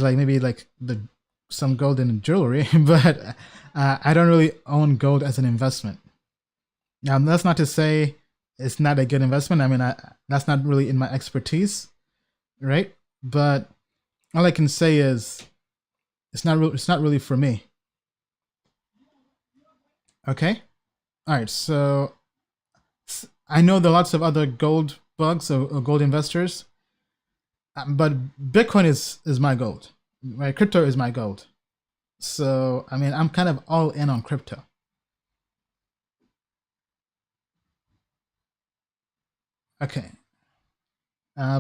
like maybe like the some gold in jewelry, but I don't really own gold as an investment. Now that's not to say it's not a good investment. I mean, that's not really in my expertise, right? But all I can say is it's not really for me. Okay. All right. So I know there are lots of other gold bugs or gold investors, but Bitcoin is my gold. Right? Crypto is my gold. So I mean, I'm kind of all in on crypto. Okay.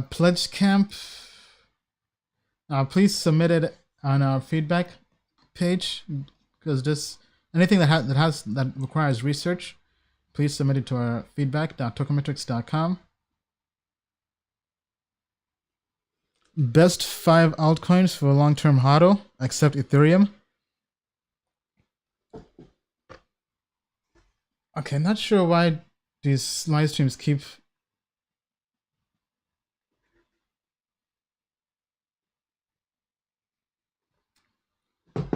Pledge camp. Please submit it on our feedback page because this anything that requires research, please submit it to our feedback.tokenmetrics.com. Best 5 altcoins for long-term HODL, except Ethereum. Okay, not sure why these live streams keep.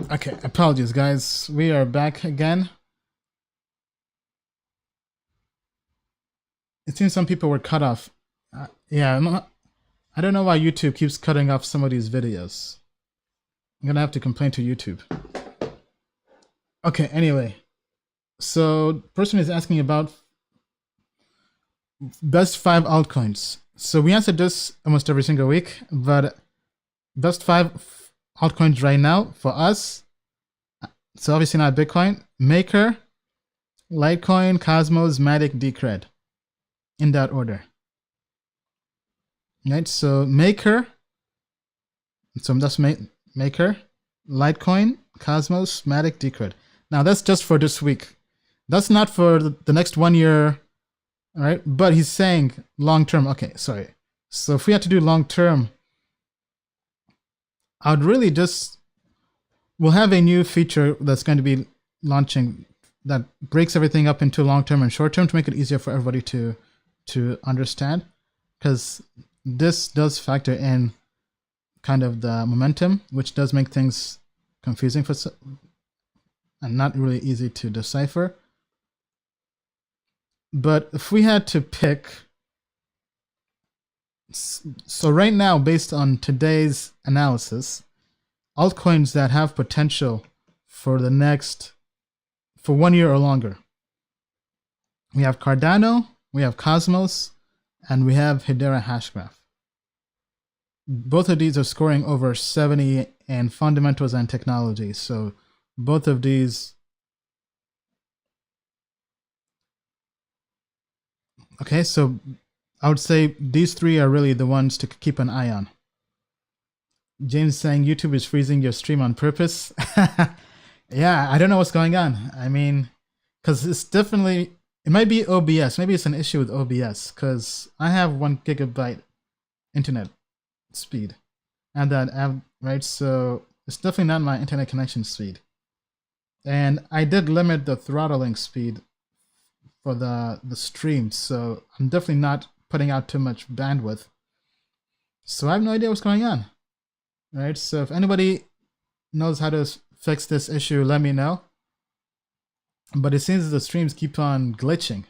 Okay, apologies, guys. We are back again. It seems some people were cut off. Yeah, I don't know why YouTube keeps cutting off some of these videos. I'm gonna have to complain to YouTube. Okay, anyway. So, person is asking about best 5 altcoins. So we answer this almost every single week, but best 5 altcoins right now for us. So obviously not Bitcoin. Maker, Litecoin, Cosmos, Matic, Decred. In that order. Right, so Maker. So that's Maker, Litecoin, Cosmos, Matic, Decred. Now that's just for this week. That's not for the next 1 year. All right, but he's saying long term. Okay, sorry. So if we had to do long term, I would really just we'll have a new feature that's going to be launching that breaks everything up into long term and short term to make it easier for everybody to understand, because this does factor in kind of the momentum, which does make things confusing for and not really easy to decipher. But if we had to pick, so right now, based on today's analysis, altcoins that have potential for the next, for 1 year or longer, we have Cardano, we have Cosmos, and we have Hedera Hashgraph. Both of these are scoring over 70 in fundamentals and technology. So both of these. Okay, so I would say these 3 are really the ones to keep an eye on. James saying YouTube is freezing your stream on purpose. Yeah, I don't know what's going on. I mean, because it's definitely, it might be OBS. Maybe it's an issue with OBS because I have 1 gigabyte internet speed. And that, right? So it's definitely not my internet connection speed. And I did limit the throttling speed for the stream, so I'm definitely not putting out too much bandwidth. So I have no idea what's going on. Right? So if anybody knows how to fix this issue, let me know. But it seems the streams keep on glitching.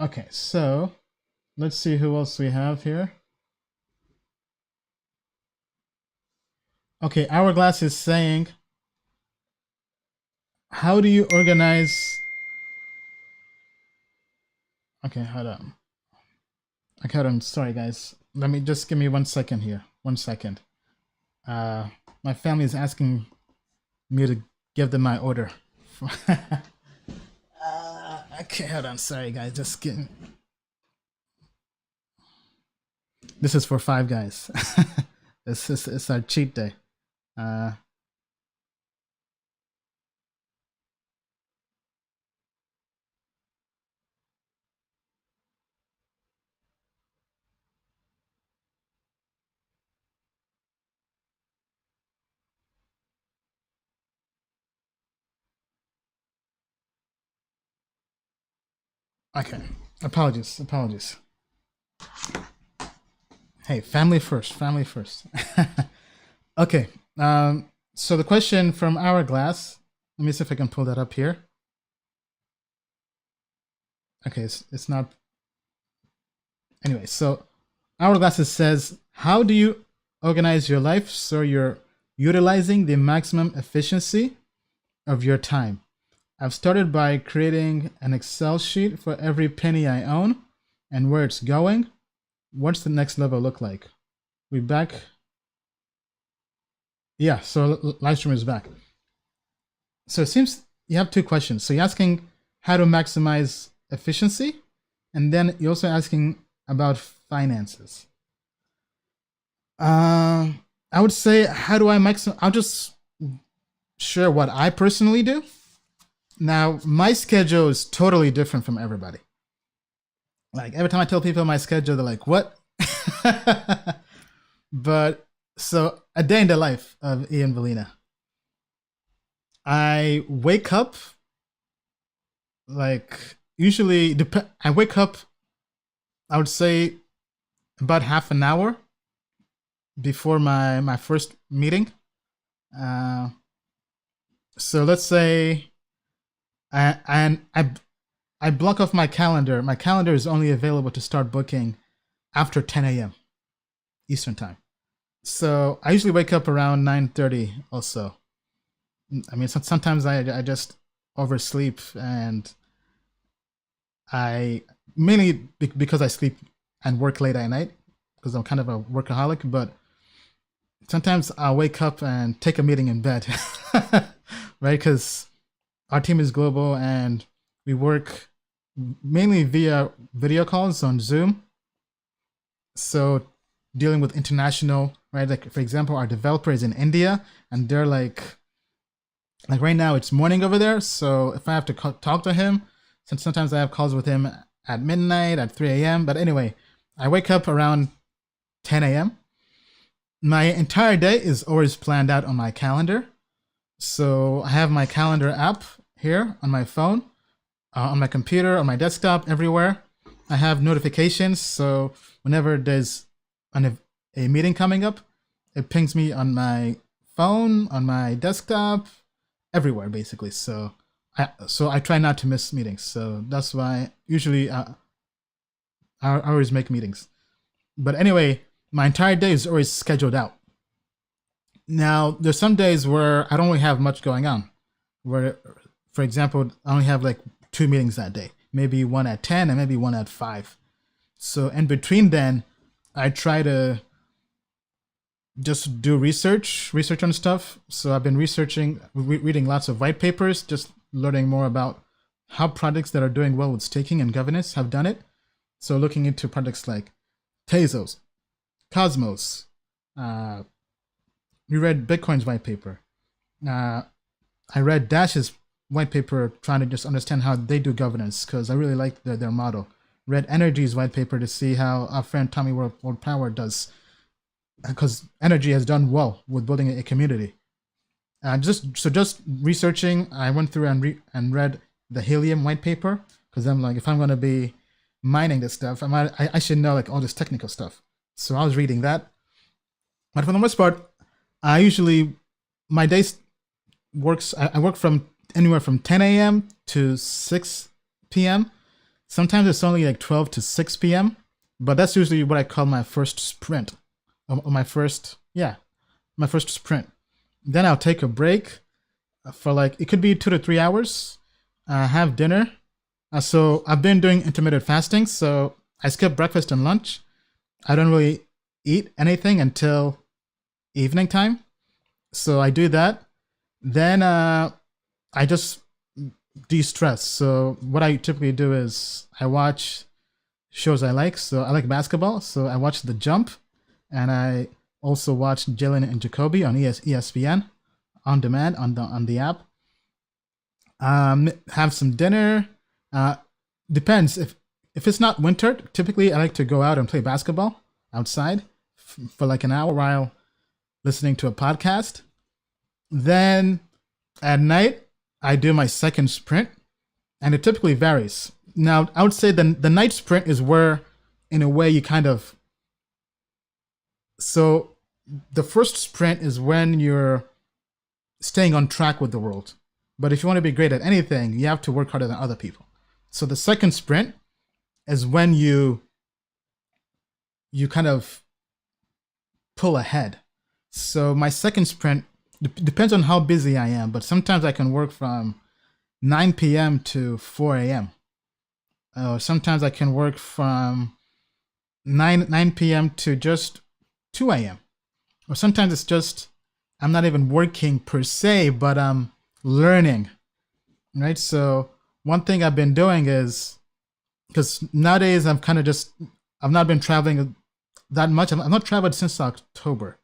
Okay, so let's see who else we have here. Okay, Hourglass is saying, how do you organize? Okay, hold on. Okay, hold on. Sorry, guys. Let me just give me 1 second here. 1 second. My family is asking me to give them my order. Okay, hold on. Sorry, guys. Just kidding. This is for 5 guys. It's our cheat day. Okay, apologies. Hey, family first, family first. Okay. So the question from Hourglass, let me see if I can pull that up here. Okay, it's not. Anyway, so Hourglass says, how do you organize your life so you're utilizing the maximum efficiency of your time? I've started by creating an Excel sheet for every penny I own and where it's going. What's the next level look like? We back? Yeah, so live stream is back. So it seems you have two questions. So you're asking how to maximize efficiency, and then you're also asking about finances. I would say, how do I maximize? I'll just share what I personally do. Now, my schedule is totally different from everybody. Like every time I tell people my schedule, they're like, "What?" But so a day in the life of Ian Valina. I wake up like usually. I wake up. I would say about half an hour before my first meeting. So let's say I block off my calendar. My calendar is only available to start booking after 10 a.m. Eastern time. So I usually wake up around 9:30 or so. I mean, sometimes I just oversleep, and I mainly because I sleep and work late at night because I'm kind of a workaholic. But sometimes I'll wake up and take a meeting in bed, right? Because our team is global and we work mainly via video calls on Zoom. So dealing with international, right? Like for example, our developer is in India, and they're like right now it's morning over there. So if I have to talk to him, since sometimes I have calls with him at midnight, at 3 a.m. But anyway, I wake up around 10 a.m. My entire day is always planned out on my calendar. So I have my calendar app here on my phone, on my computer, on my desktop, everywhere. I have notifications, so whenever there's a meeting coming up, it pings me on my phone, on my desktop, everywhere basically. So I try not to miss meetings. So that's why usually I always make meetings. But anyway, my entire day is always scheduled out. Now there's some days where I don't really have much going on. Where, for example, I only have like 2 meetings that day. Maybe one at 10 and maybe one at 5. So in between then, I try to just do research on stuff. So I've been reading lots of white papers, just learning more about how projects that are doing well with staking and governance have done it. So looking into projects like Tezos, Cosmos. We read Bitcoin's white paper. I read Dash's white paper trying to just understand how they do governance because I really like their model. Read Energy's white paper to see how our friend Tommy World Power does, because Energy has done well with building a community. Just researching, I went through and read the Helium white paper because I'm like, if I'm going to be mining this stuff, I should know like all this technical stuff. So I was reading that. But for the most part, my days works. I work from anywhere from 10 a.m. to 6 p.m. Sometimes it's only like 12 to 6 p.m. But that's usually what I call my first sprint. My first sprint. Then I'll take a break for like, it could be 2 to 3 hours. Have dinner. So I've been doing intermittent fasting. So I skip breakfast and lunch. I don't really eat anything until evening time. So I do that. Then I just de-stress. So what I typically do is I watch shows I like. So I like basketball. So I watch The Jump. And I also watch Jalen and Jacoby on ESPN on demand on the app. Have some dinner. Depends. If it's not winter, typically I like to go out and play basketball outside for like an hour while listening to a podcast. Then at night, I do my second sprint, and it typically varies. Now, I would say the night sprint is where, in a way, you kind of So the first sprint is when you're staying on track with the world. But if you want to be great at anything, you have to work harder than other people. So the second sprint is when you kind of pull ahead. So my second sprint depends on how busy I am, but sometimes I can work from 9 p.m. to 4 a.m. Sometimes I can work from 9 p.m. to just 2 a.m. Or sometimes it's just I'm not even working per se, but I'm learning, right? So one thing I've been doing is because nowadays I've not been traveling that much. I've not traveled since October,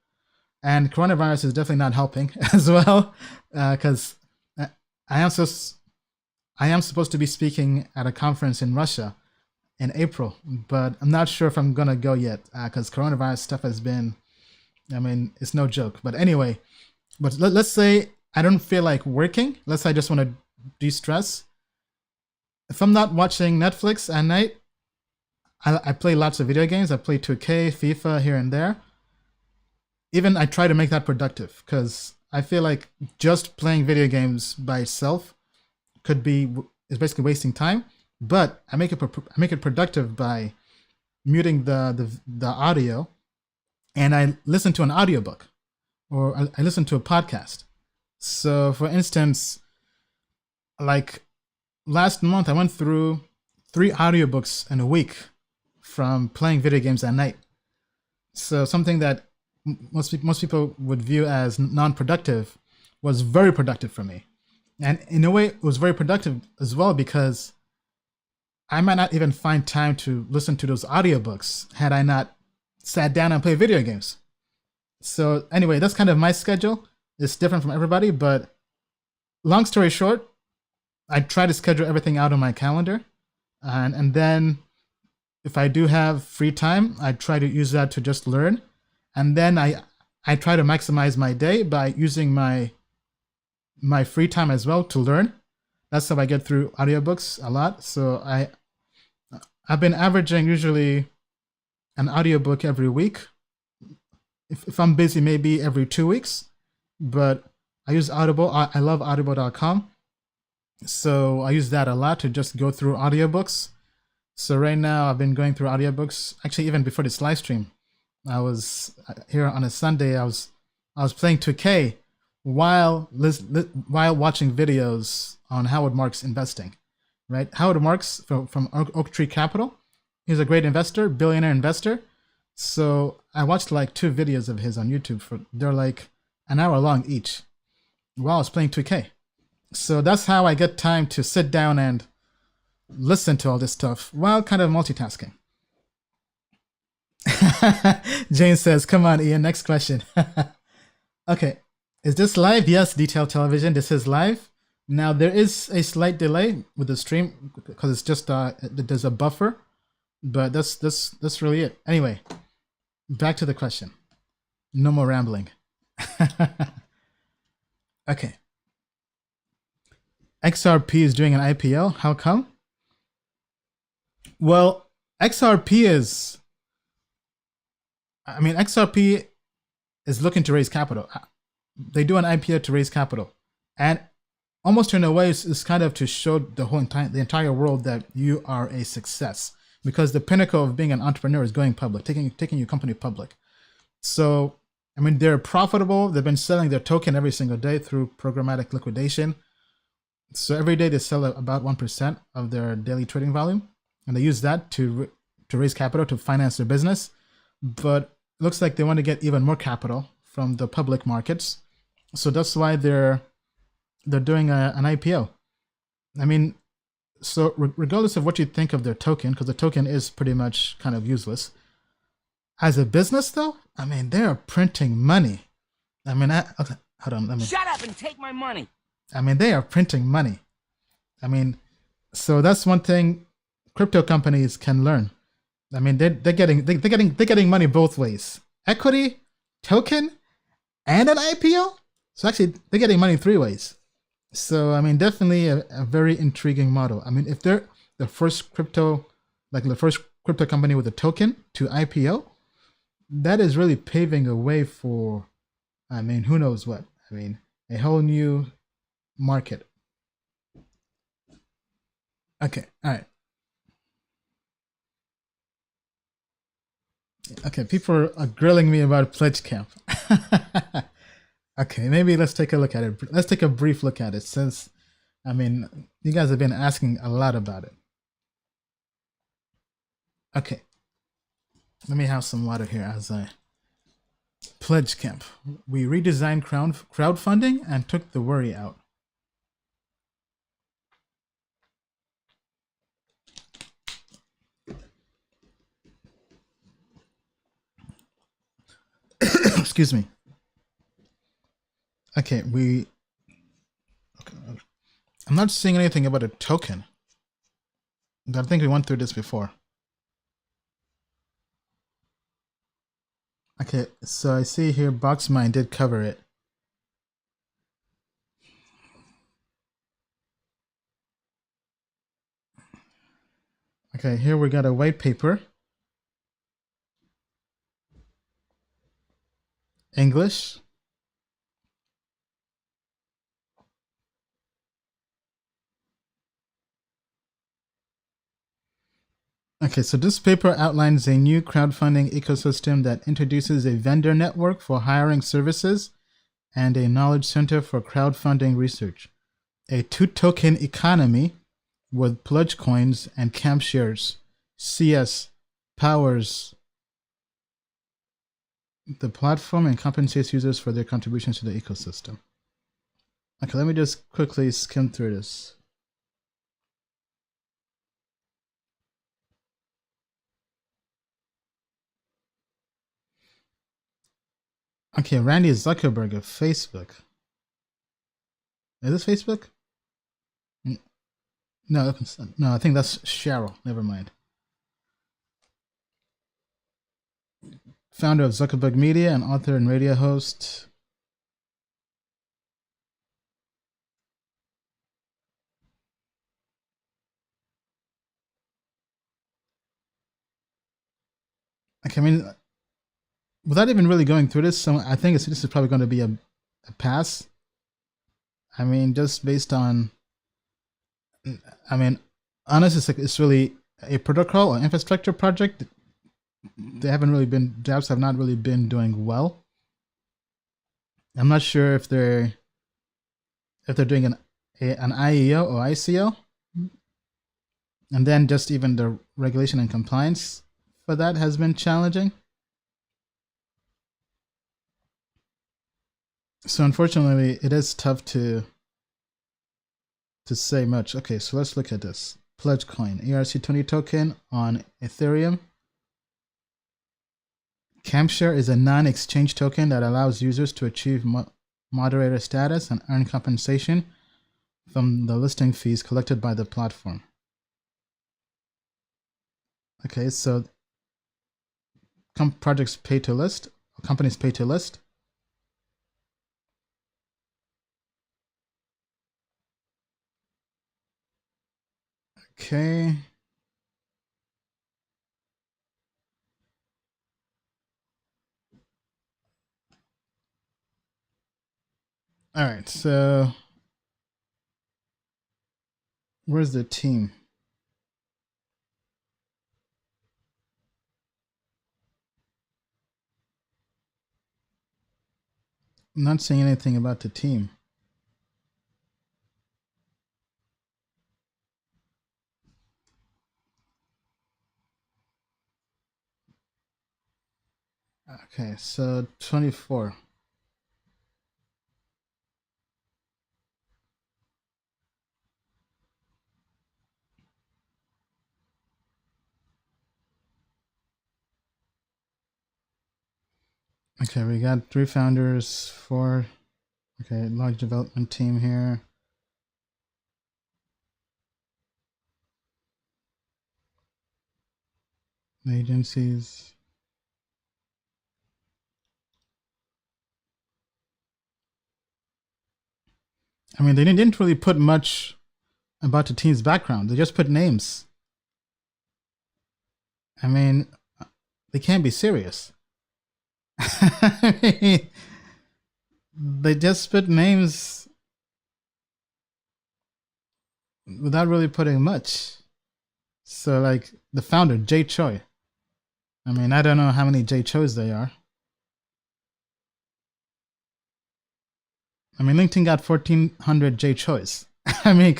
and coronavirus is definitely not helping as well. Because I am so I am supposed to be speaking at a conference in Russia in April, but I'm not sure if I'm gonna go yet because coronavirus stuff has been. I mean, it's no joke. But anyway, let's say I don't feel like working. Let's say I just want to de-stress. If I'm not watching Netflix at night, I play lots of video games. I play 2K, FIFA here and there. Even I try to make that productive because I feel like just playing video games by itself is basically wasting time. But I make it productive by muting the audio, and I listen to an audiobook or I listen to a podcast. So for instance, like last month I went through 3 audiobooks in a week from playing video games at night. So something that most people would view as non-productive was very productive for me. And in a way it was very productive as well because I might not even find time to listen to those audiobooks had I not sat down and played video games. So anyway, that's kind of my schedule. It's different from everybody, but long story short, I try to schedule everything out on my calendar. And then if I do have free time, I try to use that to just learn. And then I try to maximize my day by using my free time as well to learn. That's how I get through audiobooks a lot. So I've been averaging usually an audiobook every week. If I'm busy, maybe every 2 weeks. But I use Audible. I love audible.com. So I use that a lot to just go through audiobooks. So right now I've been going through audiobooks. Actually, even before this live stream, I was here on a Sunday. I was playing 2K while watching videos on Howard Marks investing. Right, Howard Marks from Oak Tree Capital. He's a great investor, billionaire investor. So I watched like 2 videos of his on YouTube. They're like an hour long each while I was playing 2K. So that's how I get time to sit down and listen to all this stuff while kind of multitasking. Jane says, come on, Ian, next question. Okay, is this live? Yes, Detail Television, this is live. Now there is a slight delay with the stream because it's just there's a buffer, but that's really it. Anyway, back to the question. No more rambling. Okay. XRP is doing an IPO. How come? Well, XRP is looking to raise capital. They do an IPO to raise capital, and almost in a way, it's kind of to show the entire world that you are a success, because the pinnacle of being an entrepreneur is going public, taking your company public. So, I mean, they're profitable. They've been selling their token every single day through programmatic liquidation. So every day they sell about 1% of their daily trading volume, and they use that to raise capital to finance their business. But it looks like they want to get even more capital from the public markets. So that's why they're doing an IPO. I mean, so regardless of what you think of their token, because the token is pretty much kind of useless, as a business though, I mean, they are printing money. I mean, okay, hold on, let me. Shut up and take my money. I mean, they are printing money. I mean, so that's one thing crypto companies can learn. I mean, they're getting money both ways: equity, token, and an IPO. So actually, they're getting money 3 ways. So I mean, definitely a very intriguing model. I mean, if they're the first crypto company with a token to IPO, that is really paving a way for, I mean, who knows what? I mean, a whole new market. Okay, all right. Okay, people are grilling me about Pledge Camp. Okay, maybe let's take a look at it. Let's take a brief look at it since, I mean, you guys have been asking a lot about it. Okay, let me have some water here as I Pledge Camp. We redesigned crowdfunding and took the worry out. Excuse me. Okay, okay, I'm not seeing anything about a token. I think we went through this before. Okay, so I see here Boxmine did cover it. Okay, here we got a white paper. English. Okay, so this paper outlines a new crowdfunding ecosystem that introduces a vendor network for hiring services and a knowledge center for crowdfunding research. A two-token economy with pledge coins and camp shares. CS powers the platform and compensates users for their contributions to the ecosystem. Okay, let me just quickly skim through this. Okay, Randy Zuckerberg of Facebook. Is this Facebook? No, no, I think that's Cheryl. Never mind. Founder of Zuckerberg Media and author and radio host. Okay, I mean, without even really going through this, I think this is probably going to be a pass. I mean, just based on, I mean, honestly, it's really a protocol or infrastructure project. They haven't really been, devs have not really been doing well. I'm not sure if they're doing an IEO or ICO, and then just even the regulation and compliance for that has been challenging. So unfortunately, it is tough to say much. Okay, so let's look at this. Pledge coin, ERC20 token on Ethereum. CampShare is a non-exchange token that allows users to achieve moderator status and earn compensation from the listing fees collected by the platform. Okay, so projects pay to list, or companies pay to list. Okay. All right, so where's the team? I'm not saying anything about the team. Okay, so 24. Okay, we got 3 founders, 4. Okay, large development team here. Agencies. I mean, they didn't really put much about the team's background. They just put names. I mean, they can't be serious. I mean, they just put names without really putting much. So, like the founder, Jay Choi. I mean, I don't know how many Jay Chois there are. I mean, LinkedIn got 1,400 Jay Chois. I mean,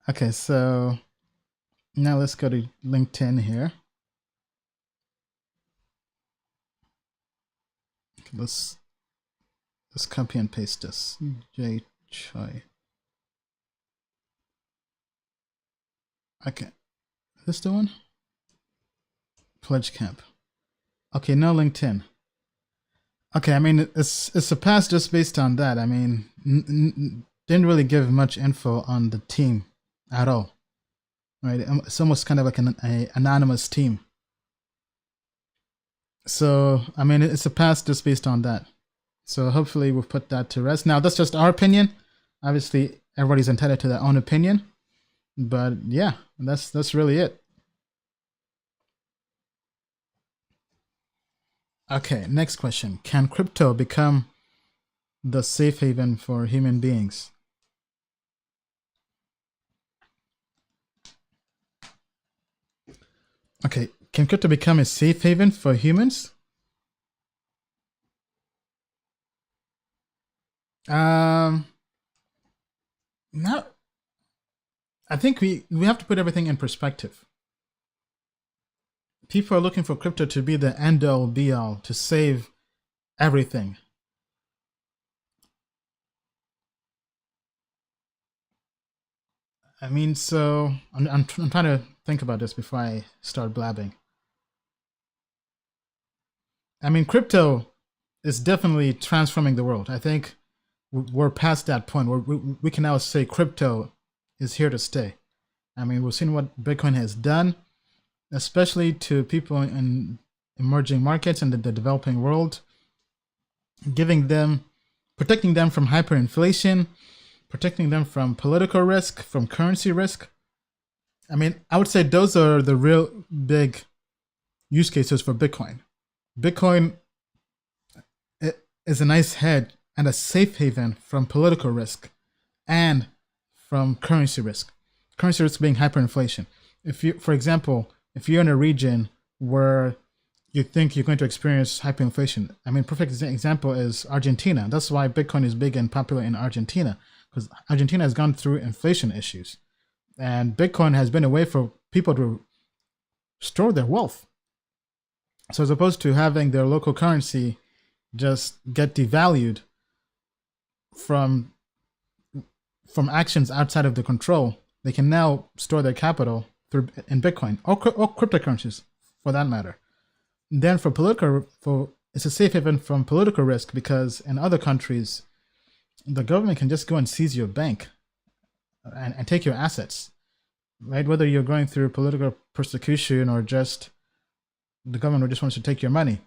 okay, so now let's go to LinkedIn here. Let's copy and paste this. Jay Choi. Okay, is this the one? Pledge Camp. Okay, no LinkedIn. Okay, I mean it's surpassed just based on that. I mean, didn't really give much info on the team at all. Right? It's almost kind of like an anonymous team. So I mean, it's surpassed just based on that. So hopefully we'll put that to rest. Now that's just our opinion. Obviously, everybody's entitled to their own opinion. But yeah, that's really it. Okay, next question. Can crypto become the safe haven for human beings? Okay, can crypto become a safe haven for humans? Um, no. I think we have to put everything in perspective. People are looking for crypto to be the end all be all to save everything. I mean, so I'm trying to think about this before I start blabbing. I mean, crypto is definitely transforming the world. I think we're past that point where we can now say crypto is here to stay. I mean, we've seen what Bitcoin has done, especially to people in emerging markets and the developing world, protecting them from hyperinflation, protecting them from political risk, from currency risk. I mean, I would say those are the real big use cases for Bitcoin. Bitcoin is a nice hedge and a safe haven from political risk and from currency risk. Currency risk being hyperinflation. If you, for example, if you're in a region where you think you're going to experience hyperinflation, I mean, perfect example is Argentina. That's why Bitcoin is big and popular in Argentina, because Argentina has gone through inflation issues, and Bitcoin has been a way for people to store their wealth. So as opposed to having their local currency just get devalued from actions outside of the control, they can now store their capital in Bitcoin or cryptocurrencies, for that matter. Then it's a safe haven from political risk, because in other countries, the government can just go and seize your bank and take your assets, right? Whether you're going through political persecution or just the government just wants to take your money.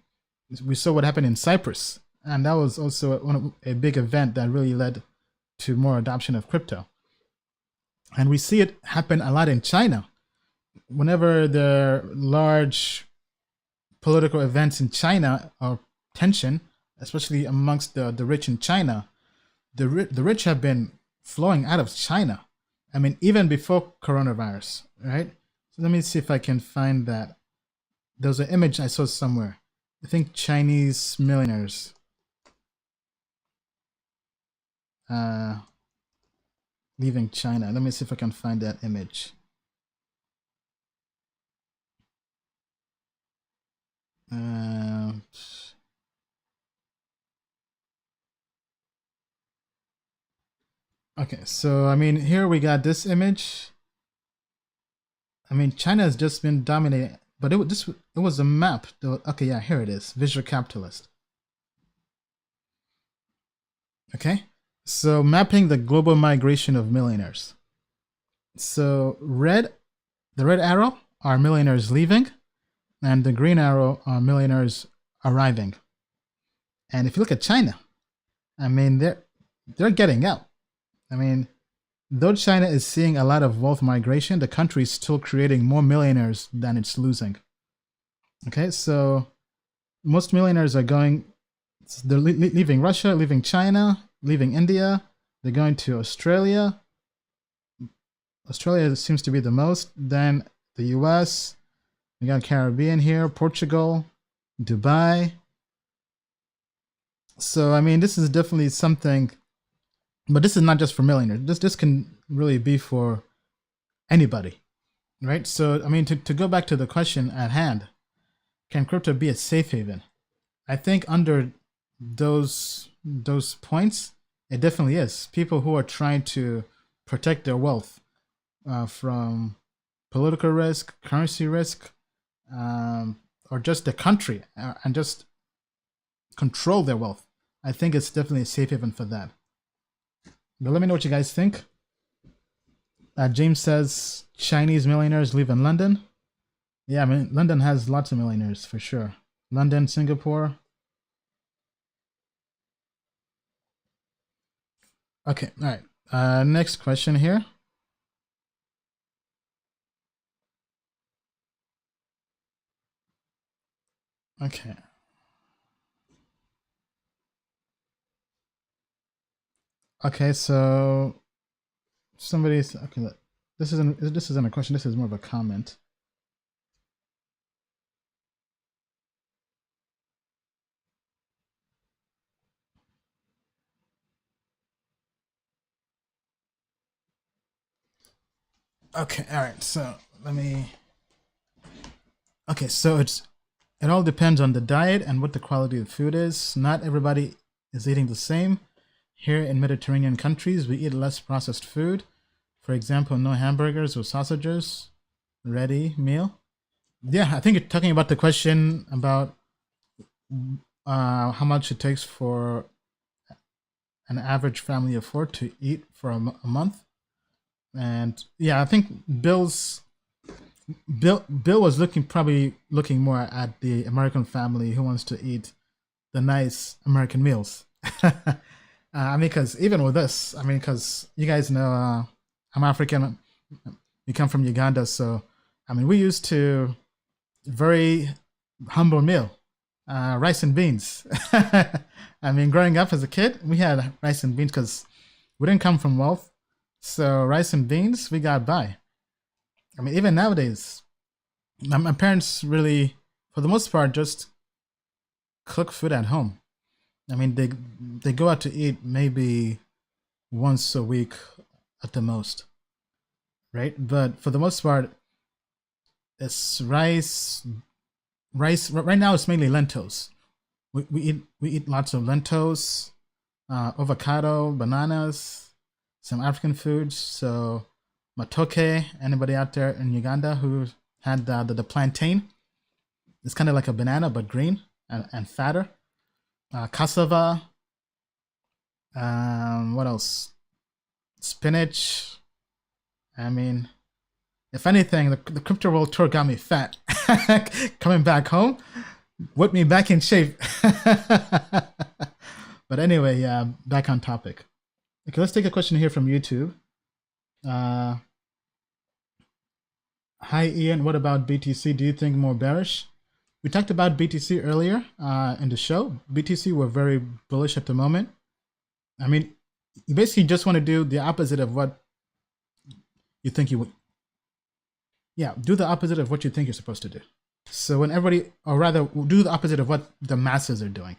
We saw what happened in Cyprus, and that was also a big event that really led to more adoption of crypto. And we see it happen a lot in China. Whenever there are large political events in China or tension, especially amongst the rich in China, the rich have been flowing out of China. I mean, even before coronavirus, right? So let me see if I can find that. There was an image I saw somewhere. I think Chinese millionaires. Leaving China. Let me see if I can find that image. Okay, so I mean, here we got this image. I mean, China has just been dominating, but it was a map. Okay, yeah, here it is. Visual capitalist. Okay, so mapping the global migration of millionaires. So the red arrow are millionaires leaving, and the green arrow are millionaires arriving. And if you look at China, I mean, they're getting out. I mean, though China is seeing a lot of wealth migration, the country is still creating more millionaires than it's losing. Okay, so most millionaires are going, they're leaving Russia, leaving China, leaving India. They're going to Australia. Australia seems to be the most. Then the US. We got Caribbean here, Portugal, Dubai. So, I mean, this is definitely something, but this is not just for millionaires. This can really be for anybody, right? So, I mean, to go back to the question at hand, can crypto be a safe haven? I think under those points, it definitely is. People who are trying to protect their wealth from political risk, currency risk, or just the country, and just control their wealth. I think it's definitely a safe haven for that. But let me know what you guys think. James says Chinese millionaires live in London. Yeah, I mean, London has lots of millionaires for sure. London, Singapore. Okay, all right. Next question here. Okay. Okay, so somebody's okay. This isn't a question. This is more of a comment. Okay, all right. So let me. Okay, so it all depends on the diet and what the quality of food is. Not everybody is eating the same. Here in Mediterranean countries, we eat less processed food. For example, no hamburgers or sausages, ready meal. Yeah, I think you're talking about the question about how much it takes for an average family of four to eat for a month. And yeah, I think Bill was probably looking more at the American family who wants to eat the nice American meals. I mean, because even with this, I mean, because you guys know I'm African, we come from Uganda, so I mean, we used to very humble meal, rice and beans. I mean, growing up as a kid, we had rice and beans because we didn't come from wealth, so rice and beans we got by. I mean, even nowadays, my parents really, for the most part, just cook food at home. I mean, they go out to eat maybe once a week at the most, right? But for the most part, it's rice. Right now, it's mainly lentils. We eat lots of lentils, avocado, bananas, some African foods. So matoke. Anybody out there in Uganda who had the plantain? It's kind of like a banana but green and fatter. Cassava. What else? Spinach. I mean, if anything, the Crypto World Tour got me fat. Coming back home, whipped me back in shape. But anyway, back on topic. Okay, let's take a question here from YouTube. Hi Ian, what about BTC? Do you think more bearish? We talked about BTC earlier in the show. BTC were very bullish at the moment. I mean, you basically just want to do the opposite of what you think you would. Yeah, do the opposite of what you think you're supposed to do. So when everybody, or rather, do the opposite of what the masses are doing.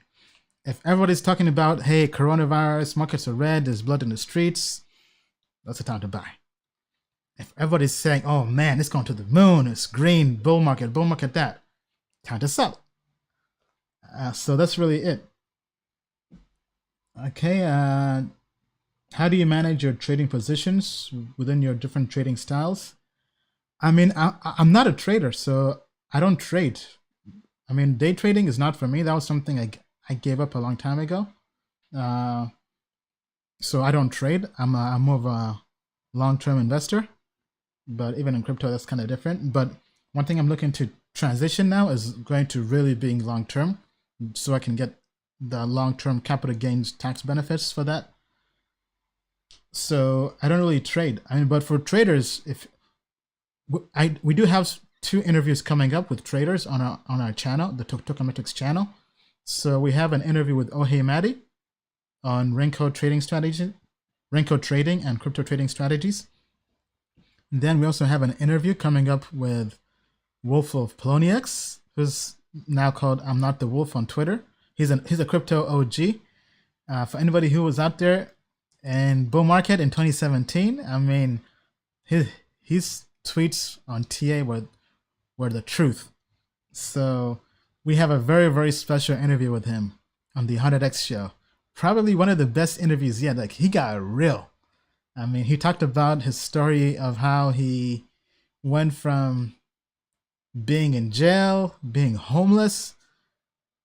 If everybody's talking about, hey, coronavirus, markets are red, there's blood in the streets, that's the time to buy. If everybody's saying, oh man, it's going to the moon, it's green, bull market that, time to sell. So that's really it. Okay, how do you manage your trading positions within your different trading styles? I mean, I'm not a trader, so I don't trade. I mean, day trading is not for me. That was something I gave up a long time ago. So I don't trade. I'm more of a long-term investor. But even in crypto, that's kind of different. But one thing I'm looking to transition now is going to really being long-term, so I can get the long-term capital gains tax benefits for that. So I don't really trade. I mean, but for traders, if we do have 2 interviews coming up with traders on our channel, the Tokenomics channel. So we have an interview with Ohei Madi on Renko trading strategy, Renko trading and crypto trading strategies. And then we also have an interview coming up with Wolf of Poloniex, who's now called I'm Not the Wolf on Twitter. He's a crypto OG. For anybody who was out there in bull market in 2017, I mean, his tweets on TA were the truth. So we have a very, very special interview with him on the 100X show. Probably one of the best interviews yet. Like, he got real. I mean, he talked about his story of how he went from being in jail, being homeless,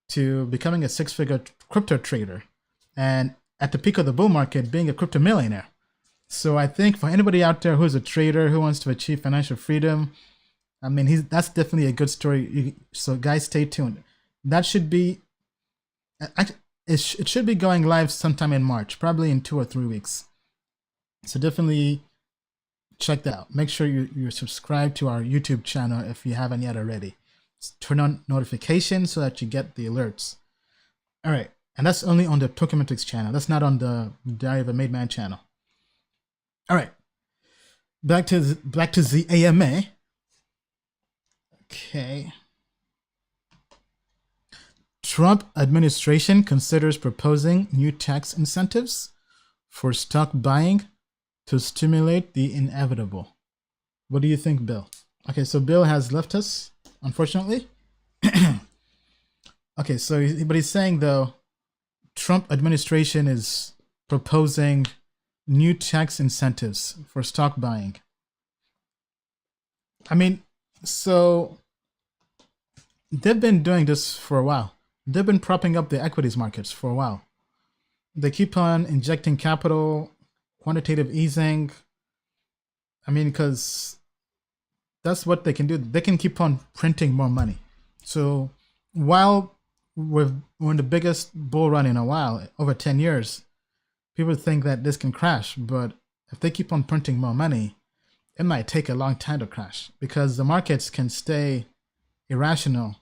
to becoming a six-figure crypto trader. And at the peak of the bull market, being a crypto millionaire. So I think for anybody out there who's a trader who wants to achieve financial freedom, I mean, that's definitely a good story. So guys, stay tuned. That should be, it should be going live sometime in March, probably in 2 or 3 weeks. So definitely check that out. Make sure you're subscribed to our YouTube channel if you haven't yet already. Turn on notifications so that you get the alerts. All right, and that's only on the Tokemetrics channel. That's not on the Diary of a Made Man channel. All right, back to the AMA. Okay. Trump administration considers proposing new tax incentives for stock buying to stimulate the inevitable. What do you think, Bill? Okay, so Bill has left us, unfortunately. Okay, so but he's saying though, Trump administration is proposing new tax incentives for stock buying. I mean, so they've been doing this for a while. They've been propping up the equities markets for a while. They keep on injecting capital, quantitative easing. I mean, because that's what they can do. They can keep on printing more money. So while we're in the biggest bull run in a while, over 10 years, people think that this can crash. But if they keep on printing more money, it might take a long time to crash because the markets can stay irrational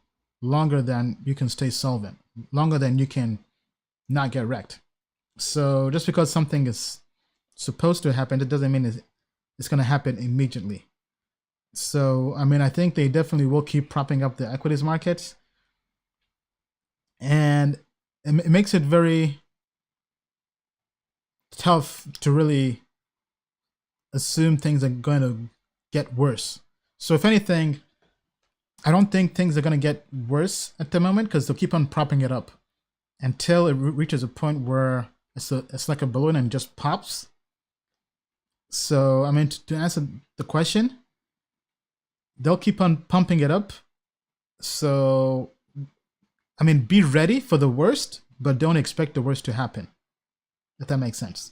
longer than you can stay solvent, longer than you can not get wrecked. So just because something is supposed to happen, it doesn't mean it's going to happen immediately. So, I mean, I think they definitely will keep propping up the equities markets. And it makes it very tough to really assume things are going to get worse. So if anything, I don't think things are going to get worse at the moment because they'll keep on propping it up until it reaches a point where it's like a balloon and just pops. So, I mean, to answer the question, they'll keep on pumping it up. So, I mean, be ready for the worst, but don't expect the worst to happen, if that makes sense.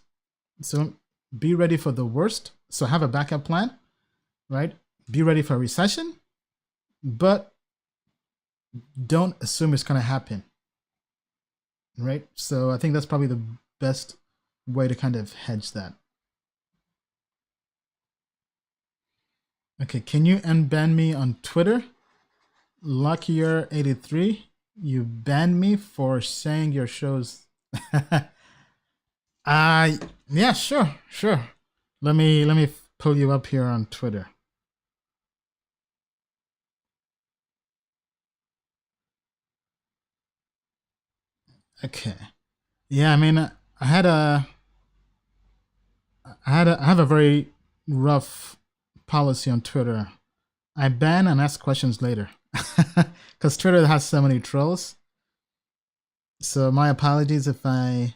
So, be ready for the worst. So, have a backup plan, right? Be ready for a recession, but don't assume it's going to happen, right? So, I think that's probably the best way to kind of hedge that. Okay, can you unban me on Twitter? Luckier83, you banned me for saying your shows. Yeah, sure. Let me pull you up here on Twitter. Okay. Yeah, I mean, I have a very rough policy on Twitter. I ban and ask questions later because Twitter has so many trolls. So my apologies if I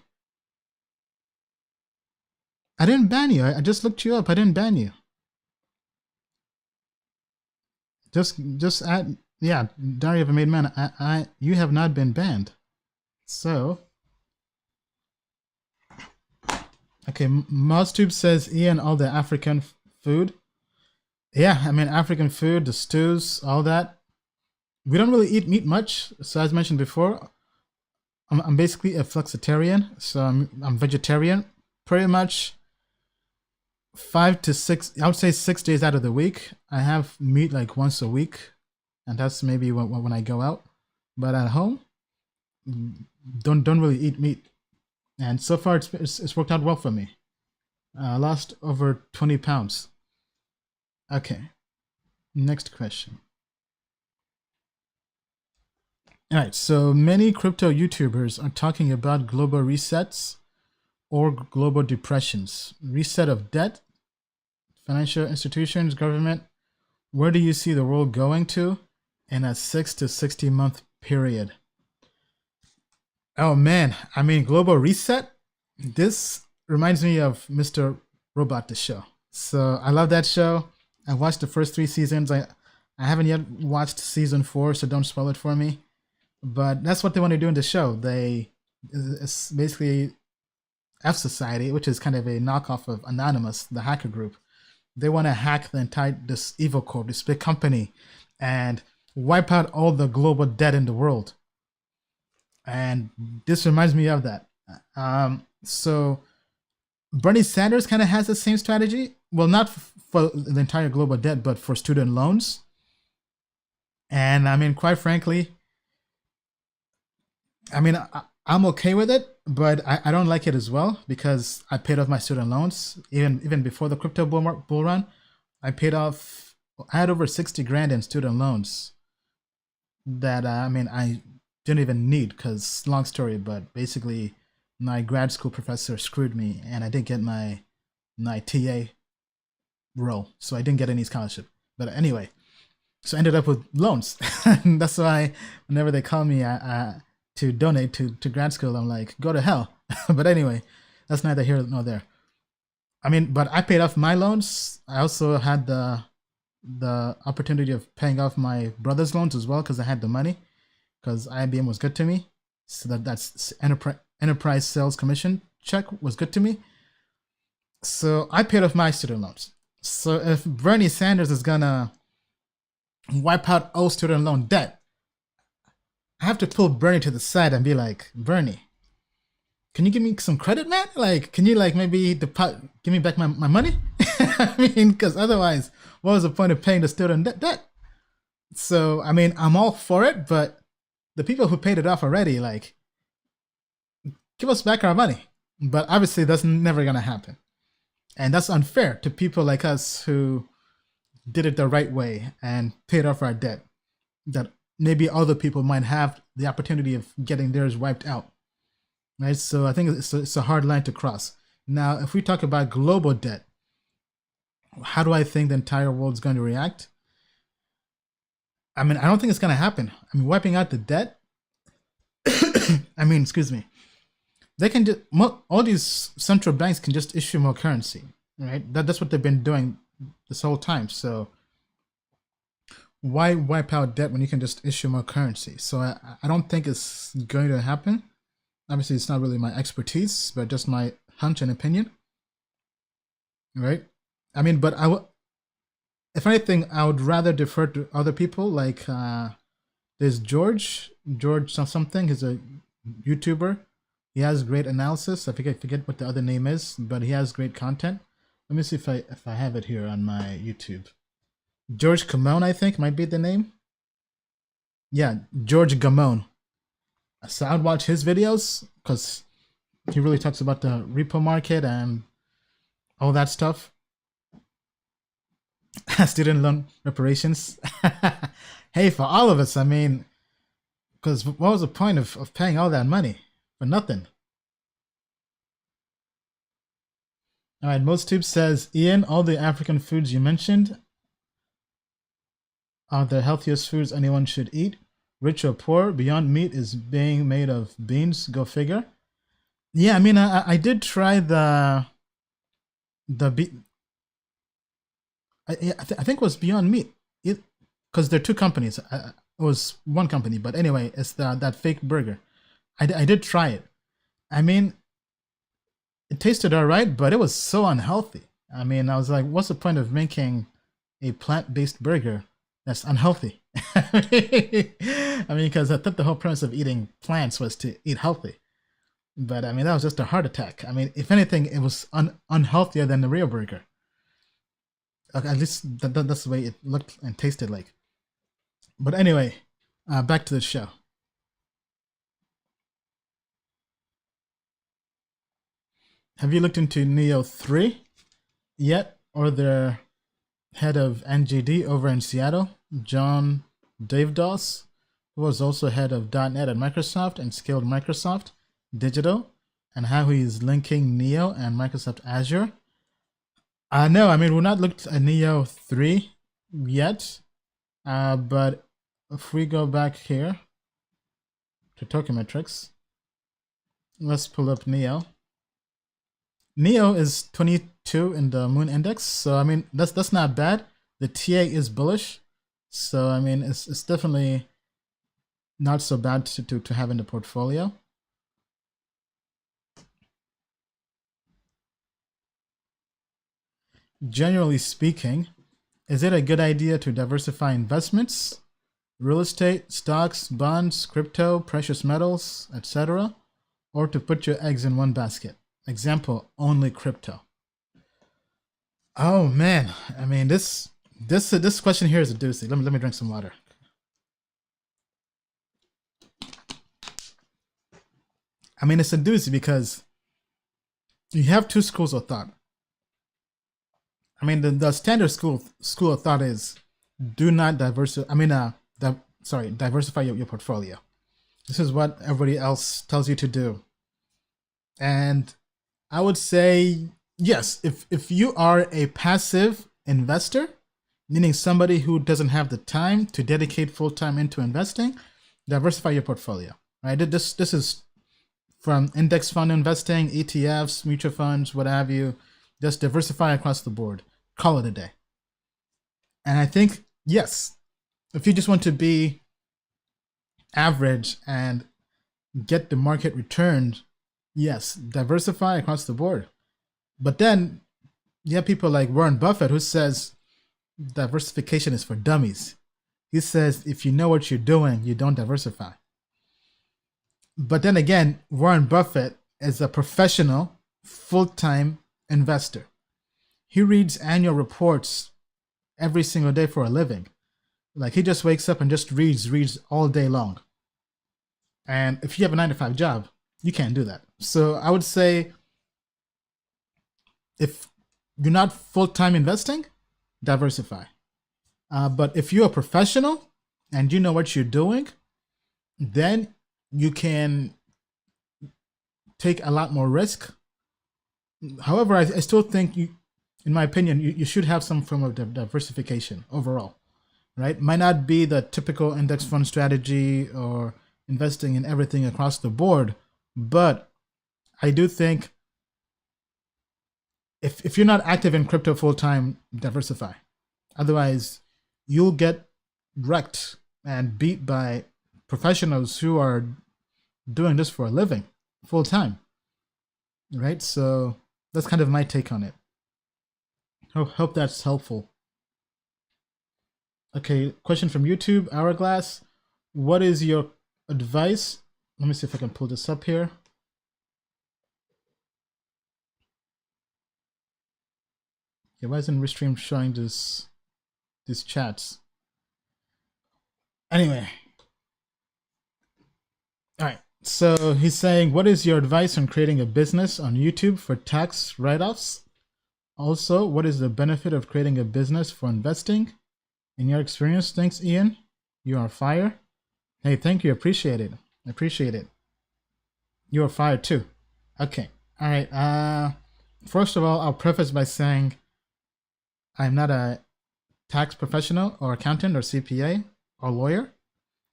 didn't ban you. I just looked you up. I didn't ban you. Just add, yeah, Diary of a Made Man. You have not been banned. So, okay, Mostube says Ian, all the African food. Yeah, I mean, African food, the stews, all that. We don't really eat meat much. So as mentioned before, I'm basically a flexitarian. So I'm vegetarian. Pretty much 5 to 6, I would say 6 days out of the week. I have meat like once a week. And that's maybe when I go out. But at home, don't really eat meat, and so far it's worked out well for me. I lost over 20 pounds. Okay, next question. All right, so many crypto YouTubers are talking about global resets or global depressions. Reset of debt, financial institutions, government. Where do you see the world going to in a 6 to 60 month period? Oh man, I mean, global reset. This reminds me of Mr. Robot, the show. So I love that show. I watched the first 3 seasons. I haven't yet watched season 4, so don't spoil it for me. But that's what they want to do in the show. It's basically F Society, which is kind of a knockoff of Anonymous, the hacker group. They want to hack the entire this evil corp, this big company, and wipe out all the global debt in the world. And this reminds me of that. So Bernie Sanders kind of has the same strategy. Well, not for the entire global debt, but for student loans. And I mean, quite frankly, I mean, I'm okay with it, but I don't like it as well because I paid off my student loans even before the crypto bull run. I paid off. I had over 60 grand in student loans that I mean I didn't even need because long story, but basically my grad school professor screwed me and I didn't get my TA role, so I didn't get any scholarship. But anyway, so I ended up with loans. That's why whenever they call me to donate to grad school, I'm like, go to hell. But anyway, that's neither here nor there. I mean, but I paid off my loans. I also had the opportunity of paying off my brother's loans as well because I had the money because IBM was good to me. So that's enterprise sales commission check was good to me. So I paid off my student loans. So if Bernie Sanders is gonna wipe out all student loan debt, I have to pull Bernie to the side and be like, Bernie, can you give me some credit, man? Like, can you like maybe give me back my money? I mean, because otherwise, what was the point of paying the student debt? So, I mean, I'm all for it, but the people who paid it off already, like, give us back our money. But obviously, that's never going to happen. And that's unfair to people like us who did it the right way and paid off our debt that maybe other people might have the opportunity of getting theirs wiped out. Right? So I think it's a hard line to cross. Now, if we talk about global debt, how do I think the entire world is going to react? I mean, I don't think it's going to happen. I mean, wiping out the debt, I mean, excuse me, they can just, all these central banks can just issue more currency, right? That's what they've been doing this whole time. So why wipe out debt when you can just issue more currency? So I don't think it's going to happen. Obviously, it's not really my expertise, but just my hunch and opinion, right? I mean, but if anything, I would rather defer to other people. Like there's George something. He's a YouTuber. He has great analysis. I forget what the other name is, but he has great content. Let me see if I have it here on my YouTube. George Gamone, I think, might be the name. Yeah, George Gamone. So I would watch his videos because he really talks about the repo market and all that stuff. Student loan reparations. Hey, for all of us, I mean, because what was the point of paying all that money for nothing? All right, MostTube says, Ian, all the African foods you mentioned are the healthiest foods anyone should eat. Rich or poor, Beyond Meat is being made of beans. Go figure. Yeah, I mean, I did try the I think it was Beyond Meat. Because there are two companies. It was one company, but anyway, it's that fake burger. I did try it. I mean, it tasted all right, but it was so unhealthy. I mean, I was like, what's the point of making a plant-based burger that's unhealthy? I mean, because I thought the whole premise of eating plants was to eat healthy. But I mean, that was just a heart attack. I mean, if anything, it was unhealthier than the real burger. At least that's the way it looked and tasted like. But anyway, back to the show. Have you looked into Neo 3 yet? Or the head of NGD over in Seattle, John Davedos, who was also head of .NET at Microsoft and scaled Microsoft Digital, and how he is linking Neo and Microsoft Azure? No, I mean, we've not looked at Neo 3 yet, but if we go back here to Tokenmetrics, let's pull up Neo. Neo is 22 in the Moon Index, so I mean that's not bad. The TA is bullish, so I mean it's definitely not so bad to have in the portfolio. Generally speaking, is it a good idea to diversify investments, real estate, stocks, bonds, crypto, precious metals, etc., or to put your eggs in one basket? Example, only crypto. Oh man, I mean this question here is a doozy. Let me drink some water. I mean it's a doozy because you have two schools of thought. I mean the standard school of thought is do not diversify. I mean diversify your portfolio. This is what everybody else tells you to do, and I would say yes, if you are a passive investor, meaning somebody who doesn't have the time to dedicate full time into investing, diversify your portfolio. Right? This is from index fund investing, ETFs, mutual funds, what have you. Just diversify across the board. Call it a day. And I think yes, if you just want to be average and get the market returned, yes, diversify across the board. But then you have people like Warren Buffett who says diversification is for dummies. He says if you know what you're doing, you don't diversify. But then again, Warren Buffett is a professional, full-time investor. He reads annual reports every single day for a living. Like he just wakes up and just reads all day long. And if you have a 9-to-5 job, you can't do that. So I would say if you're not full-time investing, diversify. But if you're a professional and you know what you're doing, then you can take a lot more risk. However, I still think in my opinion, you should have some form of diversification overall, right? Might not be the typical index fund strategy or investing in everything across the board, but I do think if you're not active in crypto full time, diversify. Otherwise, you'll get wrecked and beat by professionals who are doing this for a living full time, right? So that's kind of my take on it. Hope that's helpful. Okay, question from YouTube, Hourglass. What is your advice? Let me see if I can pull this up here. Okay, why isn't Restream showing these chats? Anyway. All right. So he's saying, what is your advice on creating a business on YouTube for tax write-offs? Also, what is the benefit of creating a business for investing? In your experience, thanks, Ian. You are fire. Hey, thank you. Appreciate it. Appreciate it. You are fire too. Okay. All right. First of all, I'll preface by saying I'm not a tax professional or accountant or CPA or lawyer.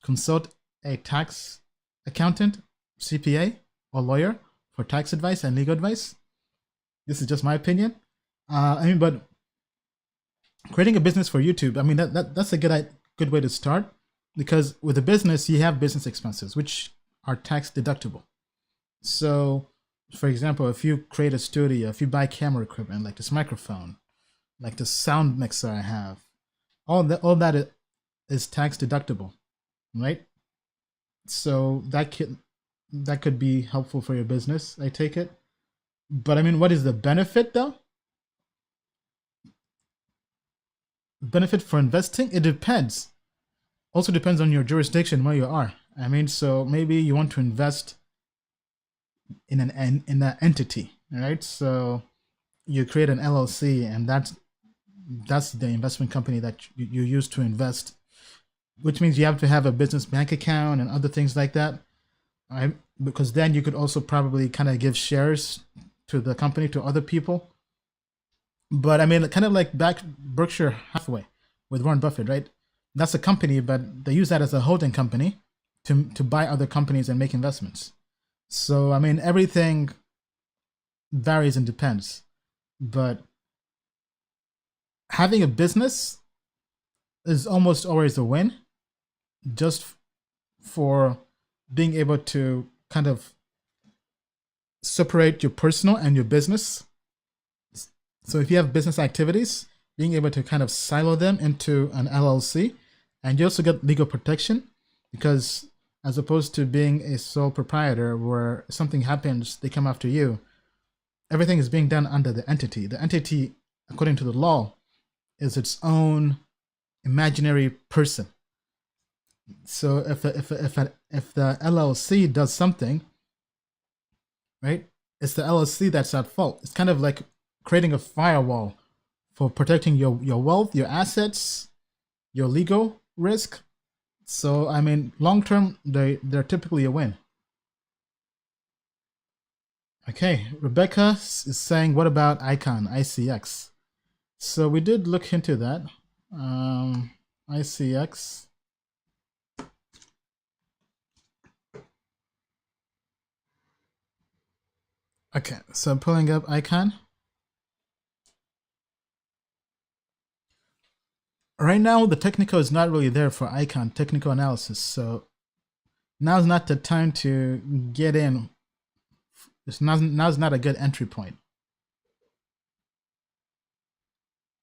Consult a tax accountant, CPA, or lawyer for tax advice and legal advice. This is just my opinion. But creating a business for YouTube, I mean, that's a good way to start, because with a business, you have business expenses, which are tax deductible. So, for example, if you create a studio, if you buy camera equipment like this microphone, like the sound mixer I have, all that is tax deductible, right? So that could be helpful for your business, I take it. But I mean, what is the benefit though? Benefit for investing? It depends. Also depends on your jurisdiction, where you are. I mean, so maybe you want to invest in an entity, right? So you create an LLC, and that's the investment company that you use to invest, which means you have to have a business bank account and other things like that, right? Because then you could also probably kind of give shares to the company to other people. But I mean, kind of like back Berkshire Hathaway with Warren Buffett, right? That's a company, but they use that as a holding company to buy other companies and make investments. So I mean, everything varies and depends. But having a business is almost always a win, just for being able to kind of separate your personal and your business. So if you have business activities, being able to kind of silo them into an LLC, and you also get legal protection, because as opposed to being a sole proprietor where something happens, they come after you, everything is being done under the entity. The entity, according to the law, is its own imaginary person. So if the LLC does something, right, it's the LLC that's at fault. It's kind of like creating a firewall for protecting your wealth, your assets, your legal risk. So I mean, long term, they're typically a win. Okay, Rebecca is saying, what about Icon, ICX? So we did look into that. ICX. Okay, so I'm pulling up Icon. Right now, the technical is not really there for Icon, technical analysis. So now's not the time to get in. Now's not a good entry point.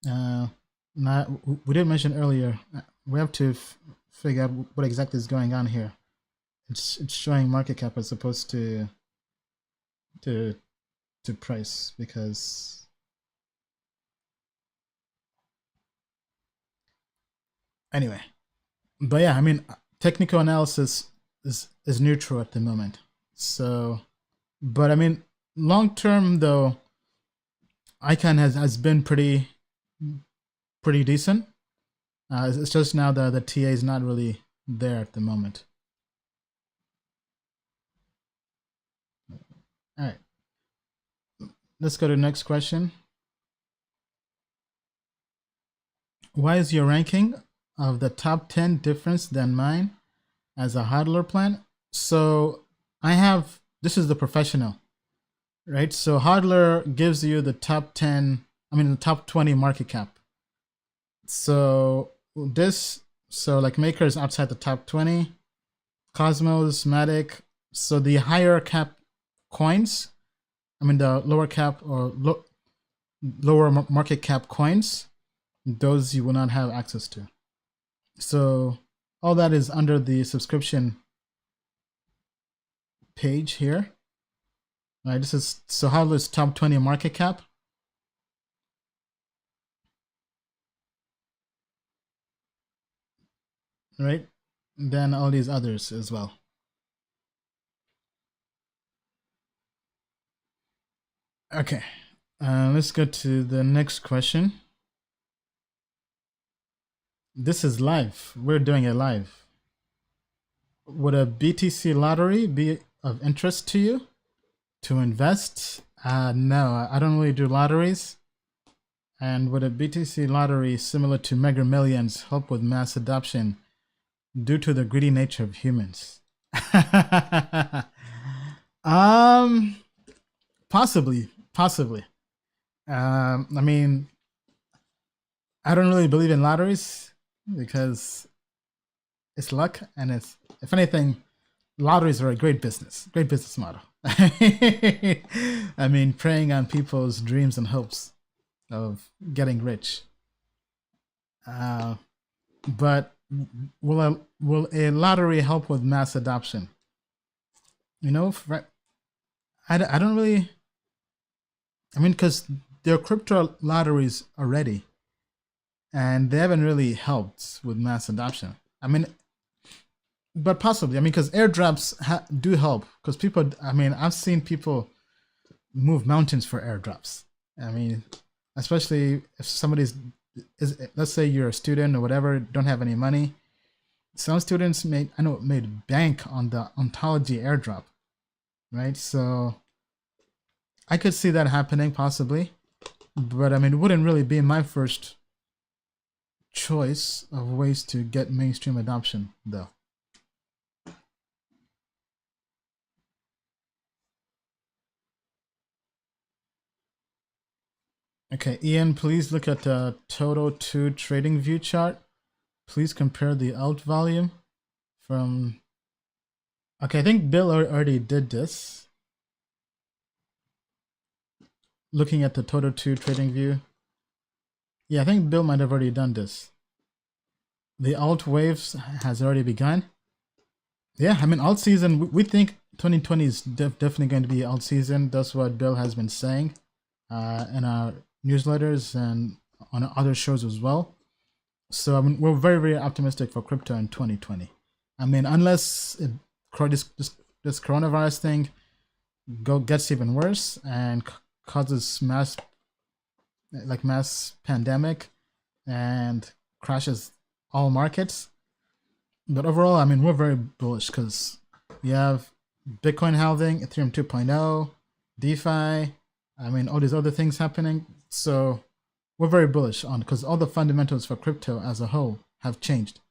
We did mention earlier, we have to figure out what exactly is going on here. It's showing market cap as opposed to price, because anyway. But yeah, I mean, technical analysis is neutral at the moment. So, but I mean, long term though, Icon has been pretty decent. It's just now the TA is not really there at the moment. All right, let's go to the next question. Why is your ranking of the top 10 different than mine as a hodler plan? So I have, this is the professional, right? So hodler gives you the top 10, I mean the top 20 market cap. So like Maker is outside the top 20, Cosmos, Matic. So the higher cap coins, I mean the lower cap or lower market cap coins, those you will not have access to. So all that is under the subscription page here. Right, this is so hodler's top 20 market cap. Right, then all these others as well. Okay, let's go to the next question. This is live. We're doing it live. Would a BTC lottery be of interest to you to invest? No, I don't really do lotteries. And would a BTC lottery similar to Mega Millions help with mass adoption due to the greedy nature of humans? Possibly. I mean, I don't really believe in lotteries because it's luck, and it's, if anything, lotteries are a great business model. I mean, preying on people's dreams and hopes of getting rich. But will a lottery help with mass adoption? You know, I don't really. I mean, because there are crypto lotteries already, and they haven't really helped with mass adoption. I mean, but possibly. I mean, because airdrops do help, because people. I mean, I've seen people move mountains for airdrops. I mean, especially if somebody's let's say you're a student or whatever, don't have any money. Some students made bank on the ontology airdrop, right? So I could see that happening possibly, but I mean, it wouldn't really be my first choice of ways to get mainstream adoption, though. Okay, Ian, please look at the Toto 2 trading view chart. Please compare the alt volume from... Okay, I think Bill already did this. Looking at the Toto 2 trading view. Yeah, I think Bill might have already done this. The alt waves has already begun. Yeah, I mean, alt season, we think 2020 is definitely going to be alt season. That's what Bill has been saying in our newsletters and on other shows as well. So I mean, we're very, very optimistic for crypto in 2020. I mean, unless this coronavirus thing gets even worse and causes mass pandemic and crashes all markets. But overall, I mean, we're very bullish because you have Bitcoin halving, Ethereum 2.0, DeFi, I mean, all these other things happening. So we're very bullish on, because all the fundamentals for crypto as a whole have changed.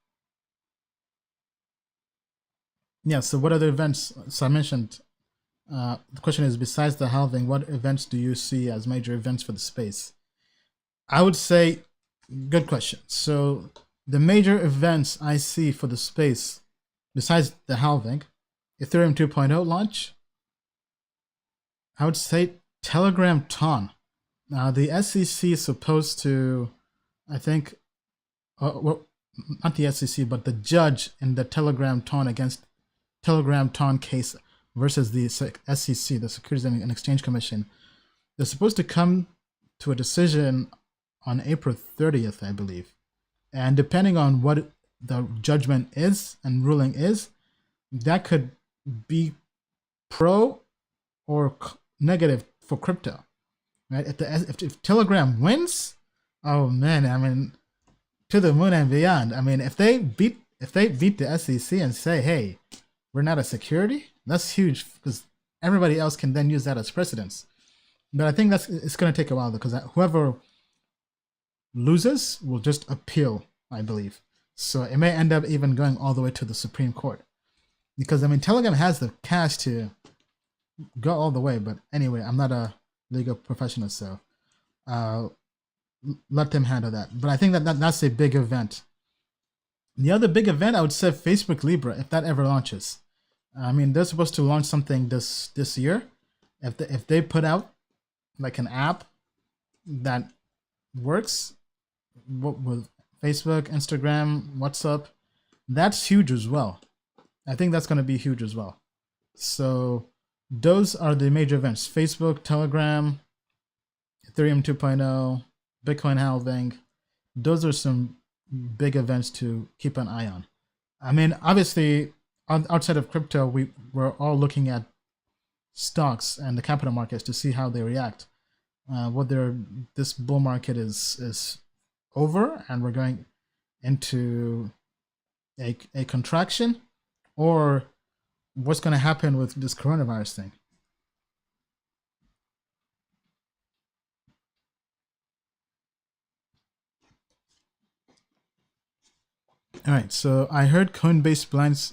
Yeah, so what other events? So I mentioned, the question is, besides the halving, what events do you see as major events for the space? I would say, good question. So the major events I see for the space, besides the halving, Ethereum 2.0 launch, I would say Telegram Ton. Now the SEC is supposed to, I think, well, not the SEC, but the judge in the Telegram Ton case versus the SEC, the Securities and Exchange Commission, they're supposed to come to a decision on April 30th, I believe. And depending on what the judgment is and ruling is, that could be pro or negative for crypto, right? If Telegram wins, oh man, I mean, to the moon and beyond. I mean, if they beat the SEC and say, hey, we're not a security, that's huge, because everybody else can then use that as precedence. But I think it's going to take a while, because whoever loses will just appeal, I believe. So it may end up even going all the way to the Supreme Court, because I mean, Telegram has the cash to go all the way. But anyway, I'm not a legal professional, so let them handle that. But I think that's a big event. The other big event, I would say Facebook Libra, if that ever launches. I mean, they're supposed to launch something this year. If they put out like an app that works with Facebook, Instagram, WhatsApp, that's huge as well. I think that's going to be huge as well. So those are the major events: Facebook, Telegram, Ethereum 2.0, Bitcoin halving. Those are some big events to keep an eye on. I mean, obviously, outside of crypto, we're all looking at stocks and the capital markets to see how they react. Whether this bull market is over and we're going into a contraction, or what's going to happen with this coronavirus thing. All right, so I heard Coinbase plans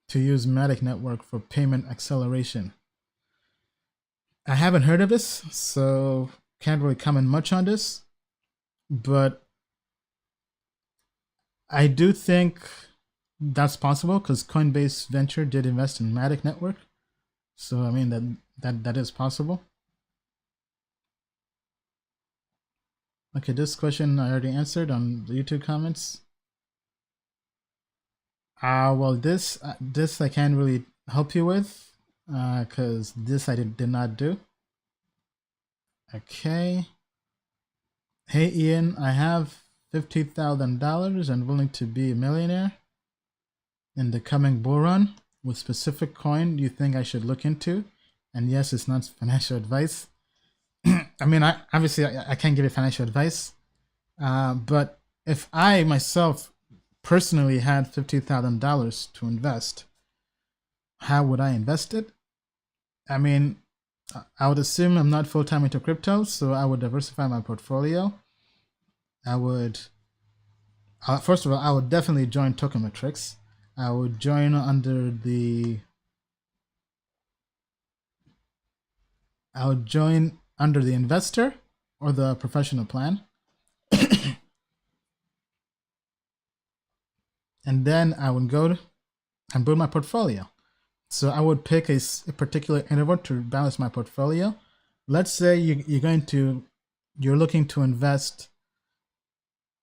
to use Matic Network for payment acceleration. I haven't heard of this, so can't really comment much on this, but I do think that's possible, because Coinbase Venture did invest in Matic Network. So I mean, that is possible. Okay, this question I already answered on the YouTube comments. Well, this I can't really help you with, because this I did not do. Okay. Hey Ian, I have $50,000 and willing to be a millionaire in the coming bull run. With specific coin do you think I should look into? And yes, it's not financial advice. I mean, I can't give you financial advice, but if I myself personally had $50,000 to invest, how would I invest it? I mean, I would assume I'm not full time into crypto, so I would diversify my portfolio. I would, first of all, I would definitely join Tokenmetrics. I would join under the, I would join under the investor or the professional plan. And then I would go and build my portfolio. So I would pick a particular interval to balance my portfolio. Let's say you're looking to invest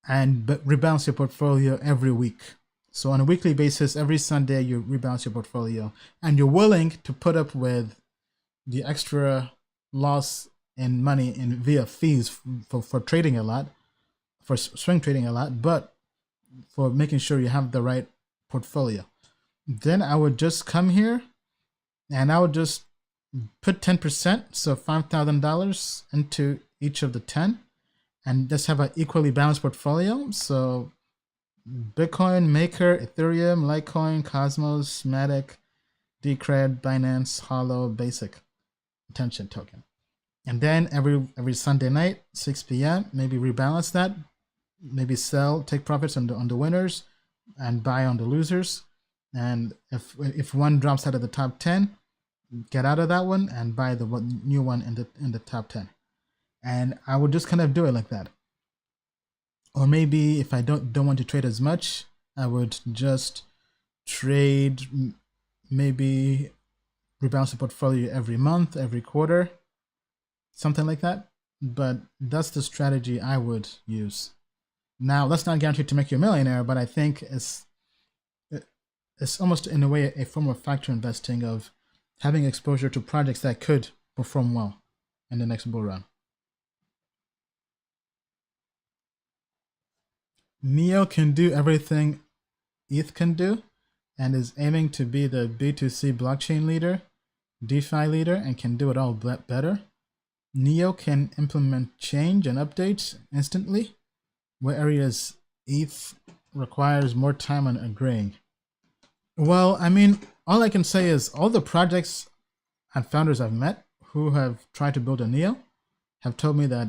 and rebalance your portfolio every week. So on a weekly basis, every Sunday you rebalance your portfolio, and you're willing to put up with the extra loss in money in via fees for trading a lot, for swing trading a lot, but for making sure you have the right portfolio. Then I would just come here and I would just put 10%, so $5,000 into each of the 10, and just have an equally balanced portfolio. So Bitcoin, Maker, Ethereum, Litecoin, Cosmos, Matic, Decred, Binance, Holo, Basic, Attention token. And then every Sunday night, 6 p.m., maybe rebalance that, maybe sell, take profits on the winners, and buy on the losers. And if one drops out of the top 10, get out of that one and buy the new one in the top 10. And I would just kind of do it like that. Or maybe if I don't want to trade as much, I would just trade, maybe rebalance the portfolio every month, every quarter, something like that. But that's the strategy I would use. Now, that's not guaranteed to make you a millionaire, but I think it's almost in a way a form of factor investing, of having exposure to projects that could perform well in the next bull run. Neo can do everything ETH can do and is aiming to be the B2C blockchain leader, DeFi leader, and can do it all better. Neo can implement change and updates instantly, where areas ETH requires more time on agreeing. Well, I mean, all I can say is all the projects and founders I've met who have tried to build a Neo have told me that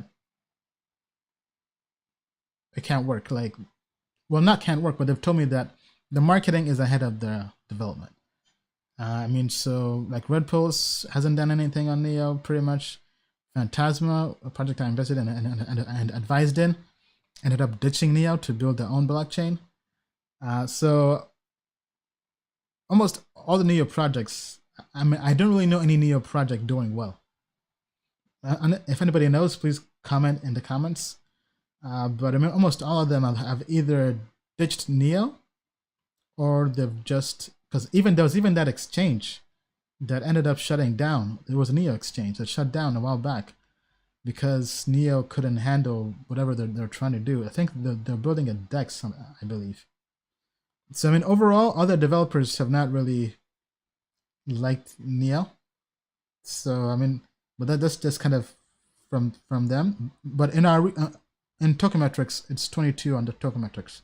it can't work. Like, well, not can't work, but they've told me that the marketing is ahead of the development. I mean, so like Red Pulse hasn't done anything on Neo, pretty much. Phantasma, a project I invested in and advised in, ended up ditching Neo to build their own blockchain. So almost all the Neo projects, I mean, I don't really know any Neo project doing well. If anybody knows, please comment in the comments. But I mean, almost all of them have either ditched Neo, or they've just, because there was even that exchange that ended up shutting down. There was a Neo exchange that shut down a while back because Neo couldn't handle whatever they're trying to do. I think they're building a DEX, I believe. So I mean, overall, other developers have not really liked Neo. So I mean, but that's just kind of from them. But in our in Tokenmetrics, it's 22 on the Tokenmetrics.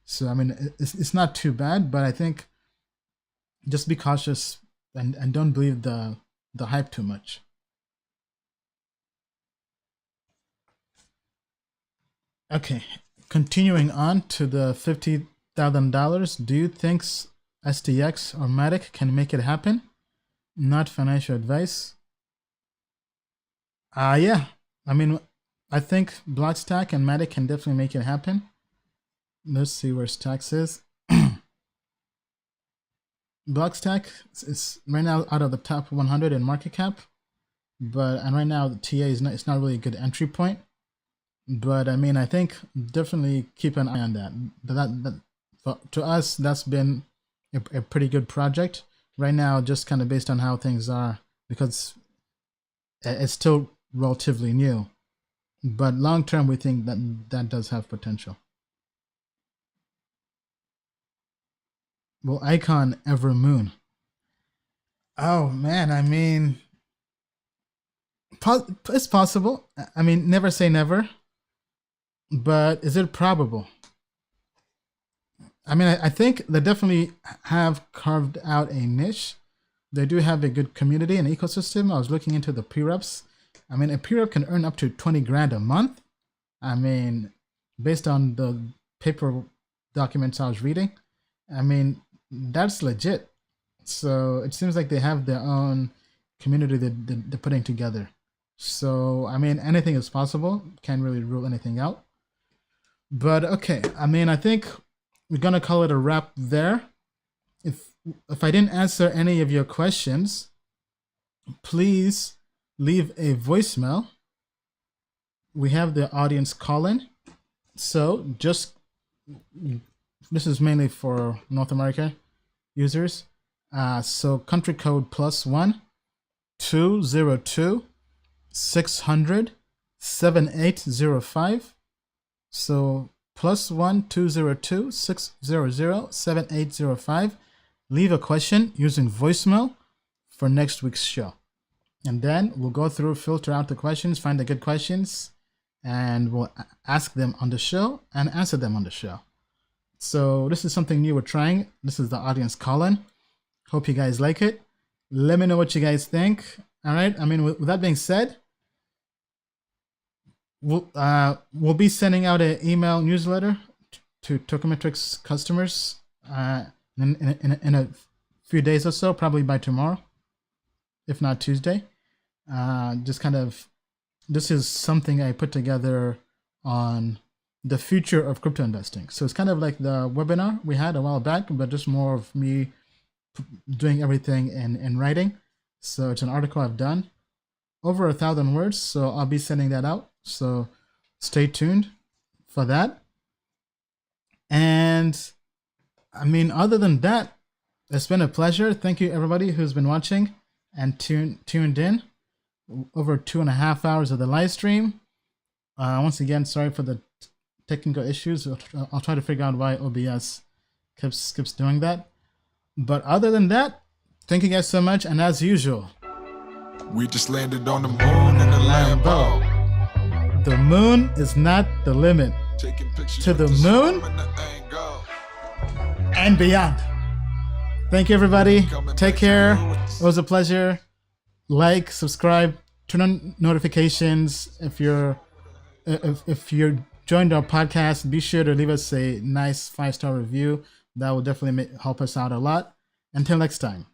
So I mean, it's not too bad, but I think just be cautious and don't believe the hype too much. Okay, continuing on to the $50,000. Do you think STX or Matic can make it happen? Not financial advice. Yeah. I mean, I think Blockstack and Matic can definitely make it happen. Let's see where Stacks is. Blockstack is right now out of the top 100 in market cap, and right now the TA is not really a good entry point. But I mean, I think definitely keep an eye on that. To us, that's been a pretty good project right now, just kind of based on how things are, because it's still relatively new. But long term, we think that does have potential. Well, Icon Evermoon. Oh man, I mean, it's possible. I mean, never say never. But is it probable? I mean, I think they definitely have carved out a niche. They do have a good community and ecosystem. I was looking into the pre-reps. I mean, a pre-rep can earn up to 20 grand a month. I mean, based on the paper documents I was reading, I mean, that's legit. So it seems like they have their own community that they're putting together. So, I mean, anything is possible. Can't really rule anything out. But okay, I mean, I think we're gonna call it a wrap there. If I didn't answer any of your questions, please leave a voicemail. We have the audience call in. So this is mainly for North America users. So country code +1 202 600 7805. So +1 202 600 7805. Leave a question using voicemail for next week's show. And then we'll go through, filter out the questions, find the good questions, and we'll ask them on the show and answer them on the show. So this is something new we're trying. This is the audience call-in. Hope you guys like it. Let me know what you guys think. All right. I mean, with that being said, we'll be sending out an email newsletter to Tokenmetrics customers in a few days or so, probably by tomorrow, if not Tuesday. Just kind of, this is something I put together on the future of crypto investing. So it's kind of like the webinar we had a while back, but just more of me doing everything in writing. So it's an article I've done, over 1,000 words. So I'll be sending that out. So stay tuned for that. And I mean, other than that, it's been a pleasure. Thank you everybody who's been watching and tuned in. Over 2.5 hours of the live stream. Once again, sorry for the technical issues. I'll try to figure out why OBS keeps doing that. But other than that, thank you guys so much. And as usual, we just landed on the moon in a Lambo. The moon is not the limit. To the moon and beyond. Thank you, everybody. Take care. It was a pleasure. Like, subscribe, turn on notifications. If you're joined our podcast, be sure to leave us a nice 5-star review. That will definitely help us out a lot. Until next time.